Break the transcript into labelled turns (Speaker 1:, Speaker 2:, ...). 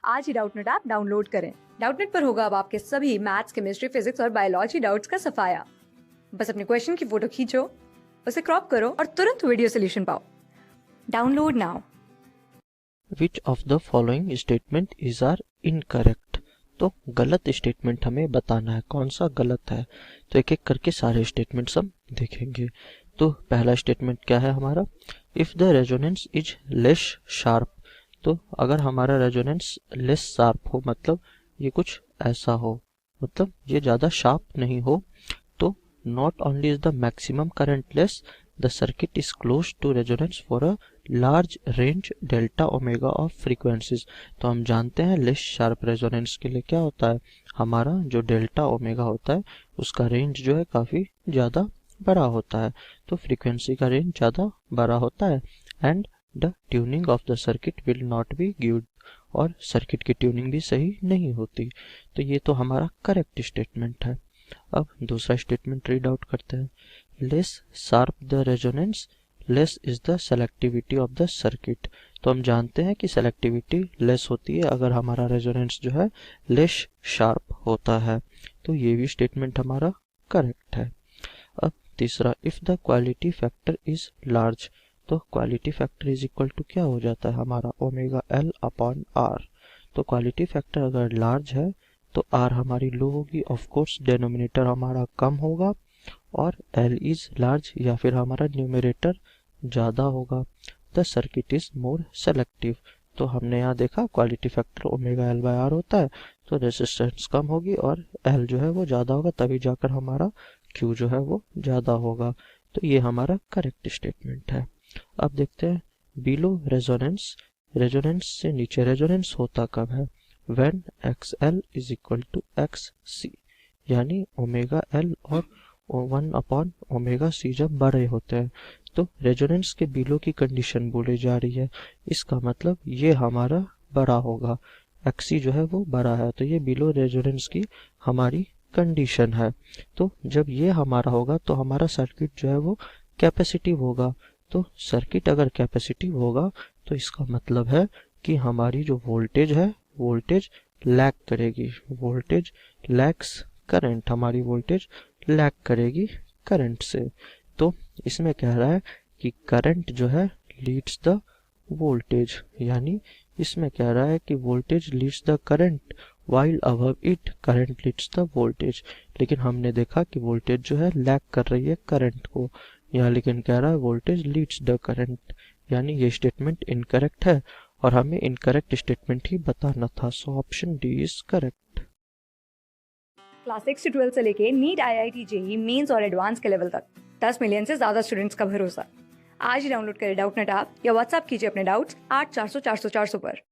Speaker 1: आज ही Doubtnut app download करें। Doubtnut पर होगा अब आपके सभी मैथ्स, केमिस्ट्री, फिजिक्स और बायोलॉजी डाउट्स का सफाया। बस अपने क्वेश्चन की फोटो खींचो, उसे क्रॉप करो और तुरंत वीडियो सोल्यूशन पाओ। Download now.
Speaker 2: Which of the following statement is are incorrect. तो गलत स्टेटमेंट हमें बताना है, कौन सा गलत है। तो एक एक करके सारे स्टेटमेंट्स हम देखेंगे। तो पहला स्टेटमेंट क्या है हमारा, if the resonance is less sharp. तो अगर हमारा रेजोनेंस लेस शार्प हो, मतलब ये कुछ ऐसा हो, मतलब ये ज़्यादा शार्प नहीं हो, तो not only is the maximum current less, the circuit is close to resonance for a large range delta omega of frequencies। तो हम जानते हैं लेस शार्प रेजोनेंस के लिए क्या होता है, हमारा जो डेल्टा ओमेगा होता है उसका रेंज जो है काफ़ी ज़्यादा बड़ा होता है, तो फ्रीक्वेंसी का रेंज ज़्यादा बड़ा होता है। And the tuning of the circuit will not be good, और सर्किट की ट्यूनिंग भी सही नहीं होती। तो ये तो हमारा करेक्ट स्टेटमेंट है। अब दूसरा स्टेटमेंट रीड आउट करते हैं। Less sharp the resonance, less is the selectivity of the circuit. तो हम जानते हैं कि सेलेक्टिविटी लेस होती है अगर हमारा रेजोनेंस जो है लेस शार्प होता है। तो ये भी स्टेटमेंट हमारा करेक्ट है। अब तीसरा, if the quality factor is large. तो quality factor is equal to क्या हो जाता है हमारा, ओमेगा एल अपॉन आर। तो क्वालिटी फैक्टर अगर लार्ज है तो आर हमारी लो होगी, ऑफ कोर्स डेनोमिनेटर हमारा कम होगा, और एल इज लार्ज या फिर हमारा न्यूमरेटर ज़्यादा होगा। The circuit is more selective. तो हमने यहाँ देखा quality factor omega L by R होता है, तो रेजिस्टेंस कम होगी और एल जो है वो ज़्यादा होगा, तभी जाकर हमारा क्यू जो है वो ज़्यादा होगा। तो ये हमारा करेक्ट स्टेटमेंट है। अब देखते हैं बिलो रेजोनेंस, रेजोनेंस से नीचे रेजोनेंस होता कब है, when XL is equal to XC, यानी ओमेगा एल और 1 अपॉन ओमेगा सी जब बड़े होते हैं। तो रेजोनेंस के बिलो की कंडीशन बोली जा रही है, इसका मतलब ये हमारा बड़ा होगा, XC जो है वो बड़ा है, तो ये बिलो रेजोनेंस की हमारी कंडीशन है। तो जब ये हमारा होगा तो हमारा सर्किट जो है वो कैपेसिटिव होगा। तो सर्किट अगर कैपेसिटिव होगा तो इसका मतलब है कि हमारी जो वोल्टेज है, वोल्टेज लैग करेगी, वोल्टेज लैग्स करंट, हमारी वोल्टेज लैग करेगी करंट से। तो इसमें कह रहा है कि करंट जो है लीड्स द वोल्टेज, यानी इसमें कह रहा है कि voltage leads the current while above it current leads the voltage. लेकिन हमने देखा कि वोल्टेज जो है लैग कर रही है करंट को, यहाँ लेकिन कह रहा है वोल्टेज लीड्स द करंट, यानी ये स्टेटमेंट इनकरेक्ट है और हमें इनकरेक्ट स्टेटमेंट ही बताना था। So option D is correct.
Speaker 1: Class 6 से 12 से लेके नीट, IIT, JEE मेंस और एडवांस के लेवल तक 10 मिलियन से ज्यादा स्टूडेंट्स का भरोसा। आज ही डाउनलोड करें डाउटनेट ऐप या व्हाट्सएप कीजिए अपने डाउट्स 8400 400 400 पर।